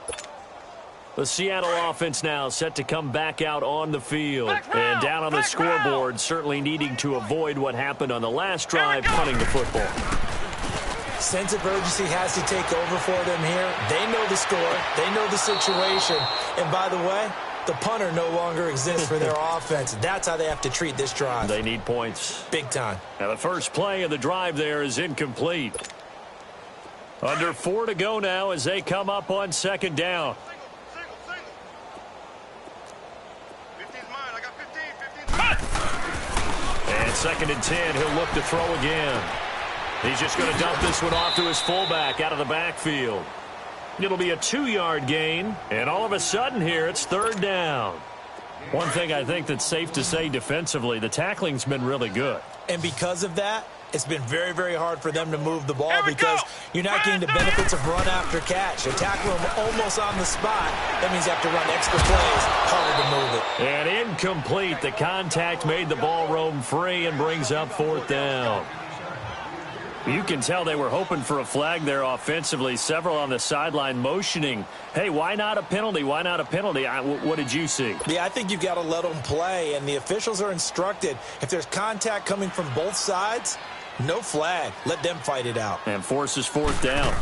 The Seattle offense now set to come back out on the field. And down on the scoreboard, certainly needing to avoid what happened on the last drive, punting the football. Sense of urgency has to take over for them here. They know the score. They know the situation. And by the way, the punter no longer exists for their offense. That's how they have to treat this drive. They need points. Big time. Now the first play of the drive there is incomplete. Under 4 to go now as they come up on second down. 15's mine. I got 15. And 2nd and 10, he'll look to throw again. He's just going to dump this one off to his fullback out of the backfield. It'll be a 2-yard gain, and all of a sudden here it's 3rd down. One thing I think that's safe to say defensively, the tackling's been really good. And because of that, it's been very, very hard for them to move the ball because you're not getting the benefits of run after catch. They tackle them almost on the spot. That means you have to run extra plays, harder to move it. And incomplete. The contact made the ball roam free and brings up 4th down. You can tell they were hoping for a flag there offensively. Several on the sideline motioning, hey, why not a penalty? Why not a penalty? What did you see? Yeah, I think you've got to let them play, and the officials are instructed. If there's contact coming from both sides, no flag. Let them fight it out. And forces 4th down.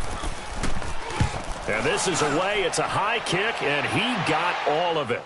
And this is away. It's a high kick, and he got all of it.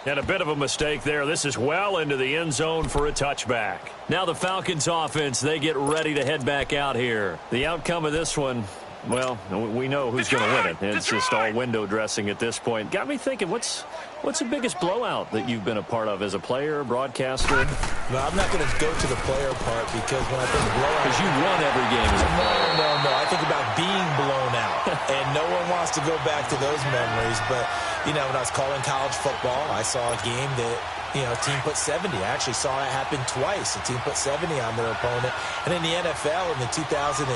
And a bit of a mistake there. This is well into the end zone for a touchback. Now the Falcons offense, they get ready to head back out here. The outcome of this one, well, we know who's going to win it. It's just all window dressing at this point. Got me thinking, what's the biggest blowout that you've been a part of as a player, broadcaster? No, I'm not going to go to the player part because when I think of blowout... Because you won every game as a player. No. I think about being blown out. And no one wants to go back to those memories. But, you know, when I was calling college football, I saw a game that, you know, a team put 70. I actually saw it happen twice. A team put 70 on their opponent. And in the NFL in the 2017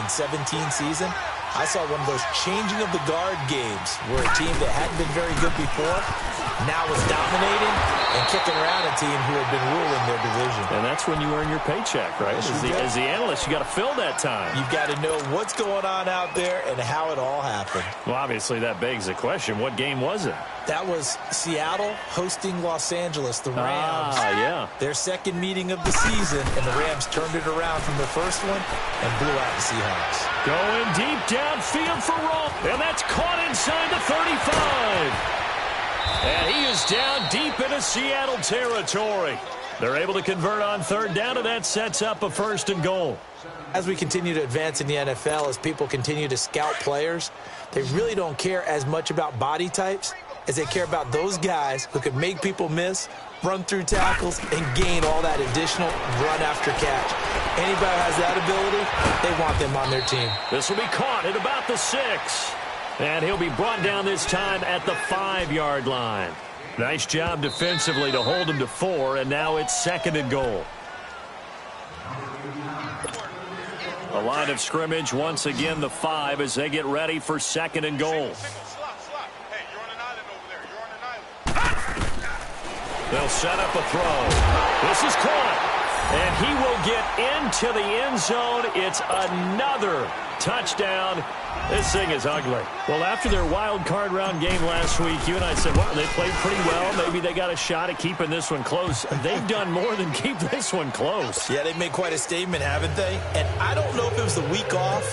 season, I saw one of those changing of the guard games where a team that hadn't been very good before now was dominating and kicking around a team who had been ruling their division. And that's when you earn your paycheck, right? As the analyst, you got to fill that time. You've got to know what's going on out there and how it all happened. Well, obviously that begs the question, what game was it? That was Seattle hosting Los Angeles, the Rams. Yeah. Their second meeting of the season, and the Rams turned it around from the first one and blew out the Seahawks. Going deep downfield for Roll, and that's caught inside the 35. And he is down deep into Seattle territory. They're able to convert on 3rd down, and that sets up a 1st and goal. As we continue to advance in the NFL, as people continue to scout players, they really don't care as much about body types. is they care about those guys who can make people miss, run through tackles, and gain all that additional run after catch. Anybody who has that ability, they want them on their team. This will be caught at about the 6. And he'll be brought down this time at the 5-yard line. Nice job defensively to hold him to 4, and now it's 2nd and goal. A line of scrimmage, once again the 5 as they get ready for 2nd and goal. Hey, you're on an island over there. You're on an island. They'll set up a throw. This is caught. And he will get into the end zone. It's another touchdown. This thing is ugly. Well, after their wild card round game last week, you and I said, well, they played pretty well. Maybe they got a shot at keeping this one close. They've done more than keep this one close. Yeah, they've made quite a statement, haven't they? And I don't know if it was the week off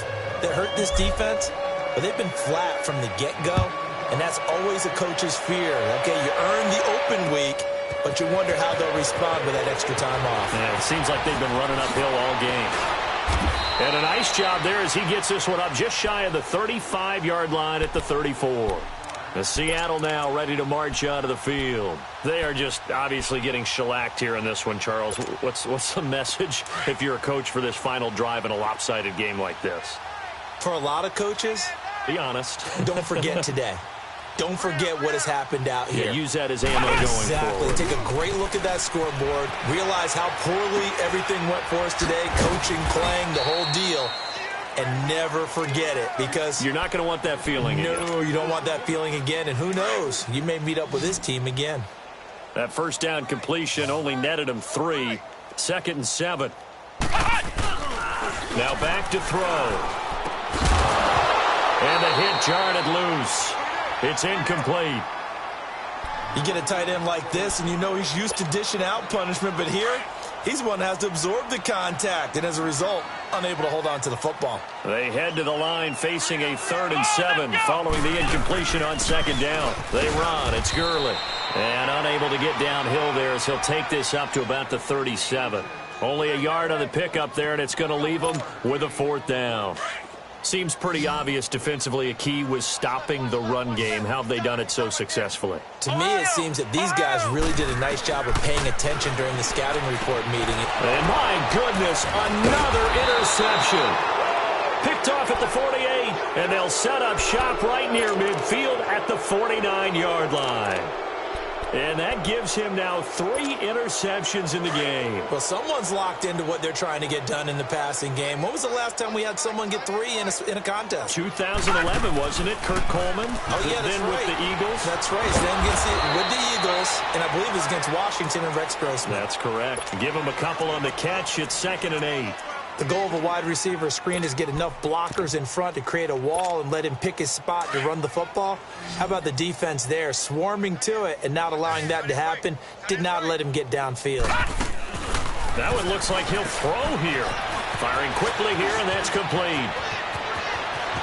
that hurt this defense, but they've been flat from the get-go, and that's always a coach's fear. Okay, you earn the open week, but you wonder how they'll respond with that extra time off. Yeah, it seems like they've been running uphill all game. And a nice job there as he gets this one up just shy of the 35-yard line at the 34. The Seattle now ready to march out of the field. They are just obviously getting shellacked here in this one, Charles. What's the message if you're a coach for this final drive in a lopsided game like this? For a lot of coaches, be honest. Don't forget today. Don't forget what has happened out here. Yeah, use that as ammo going forward. Take a great look at that scoreboard. Realize how poorly everything went for us today. Coaching, playing, the whole deal. And never forget it, because you're not going to want that feeling again. No, you don't want that feeling again. And who knows? You may meet up with this team again. That first down completion only netted him 3. 2nd and 7. Now back to throw. And the hit jarred it loose. It's incomplete. You get a tight end like this, and you know he's used to dishing out punishment, but here, he's one that has to absorb the contact, and as a result, unable to hold on to the football. They head to the line facing a 3rd and 7 following the incompletion on 2nd down. They run. It's Gurley. And unable to get downhill there as he'll take this up to about the 37. Only a yard on the pickup there, and it's going to leave him with a 4th down. Seems pretty obvious defensively a key was stopping the run game. How have they done it so successfully? To me, it seems that these guys really did a nice job of paying attention during the scouting report meeting. And my goodness, another interception. Picked off at the 48, and they'll set up shop right near midfield at the 49-yard line. And that gives him now 3 interceptions in the game. Well, someone's locked into what they're trying to get done in the passing game. When was the last time we had someone get 3 in a contest? 2011, wasn't it? Kurt Coleman. Oh, yeah, that's then right. With the Eagles. That's right. So then with the Eagles, and I believe it was against Washington and Rex Grossman. That's correct. Give him a couple on the catch. It's 2nd and 8. The goal of a wide receiver screen is get enough blockers in front to create a wall and let him pick his spot to run the football. How about the defense there, swarming to it and not allowing that to happen? Did not let him get downfield. That one looks like he'll throw here. Firing quickly here, and that's complete.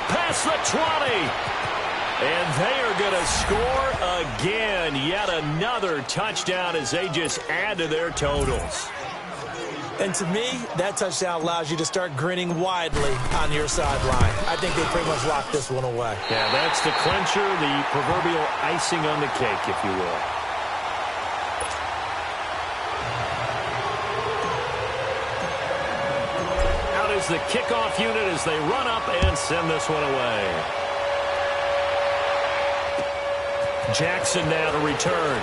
Past the 20. And they are going to score again. Yet another touchdown as they just add to their totals. And to me, that touchdown allows you to start grinning widely on your sideline. I think they pretty much locked this one away. Yeah, that's the clincher, the proverbial icing on the cake, if you will. Out is the kickoff unit as they run up and send this one away. Jackson now to return.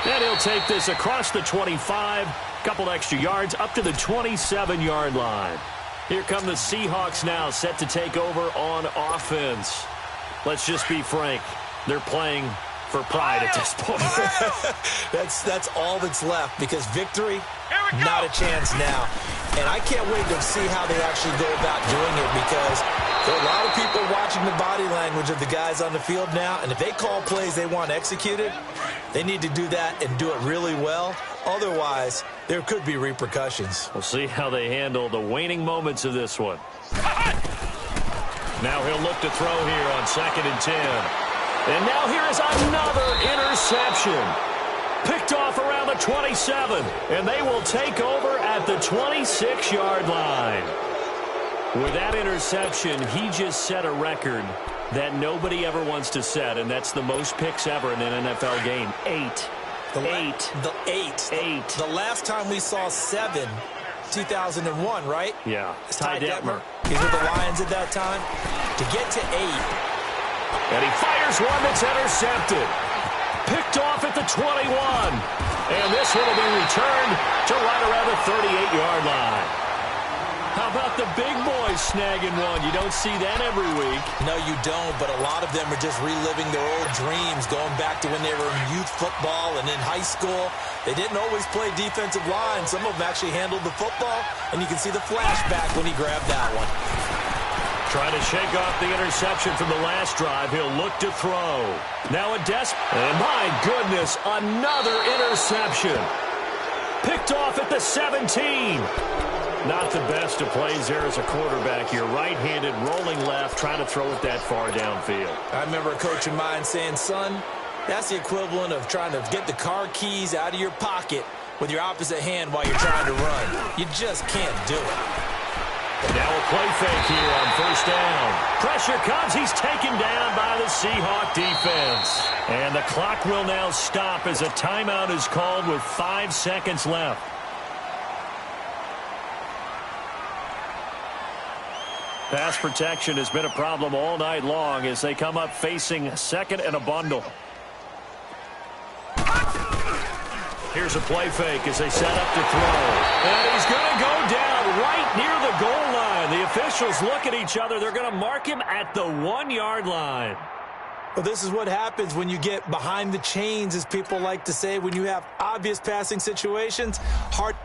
And he'll take this across the 25, couple extra yards, up to the 27-yard line. Here come the Seahawks now, set to take over on offense. Let's just be frank. They're playing for pride at this point. That's all that's left, because victory, not a chance now. And I can't wait to see how they actually go about doing it, because there are a lot of people watching the body language of the guys on the field now, and if they call plays they want executed, they need to do that and do it really well. Otherwise, there could be repercussions. We'll see how they handle the waning moments of this one. Now he'll look to throw here on 2nd and 10. And now here is another interception. Picked off around the 27. And they will take over at the 26-yard line. With that interception, he just set a record that nobody ever wants to set, and that's the most picks ever in an NFL game. 8. The last time we saw 7, 2001, right? Yeah. It's Ty Detmer. He's with the Lions at that time. To get to 8. And he fires one that's intercepted. Picked off at the 21. And this one will be returned to right around the 38-yard line. How about the big boys snagging one? You don't see that every week. No, you don't, but a lot of them are just reliving their old dreams, going back to when they were in youth football and in high school. They didn't always play defensive line. Some of them actually handled the football, and you can see the flashback when he grabbed that one. Trying to shake off the interception from the last drive. He'll look to throw. Now a and my goodness, another interception. Picked off at the 17. Not the best of plays there as a quarterback. You're right-handed, rolling left, trying to throw it that far downfield. I remember a coach of mine saying, son, that's the equivalent of trying to get the car keys out of your pocket with your opposite hand while you're trying to run. You just can't do it. Now a play fake here on first down. Pressure comes. He's taken down by the Seahawk defense. And the clock will now stop as a timeout is called with 5 seconds left. Pass protection has been a problem all night long as they come up facing second and a bundle. Here's a play fake as they set up to throw. And he's going to go down right near the goal line. The officials look at each other. They're going to mark him at the 1-yard line. Well, this is what happens when you get behind the chains, as people like to say, when you have obvious passing situations. Hard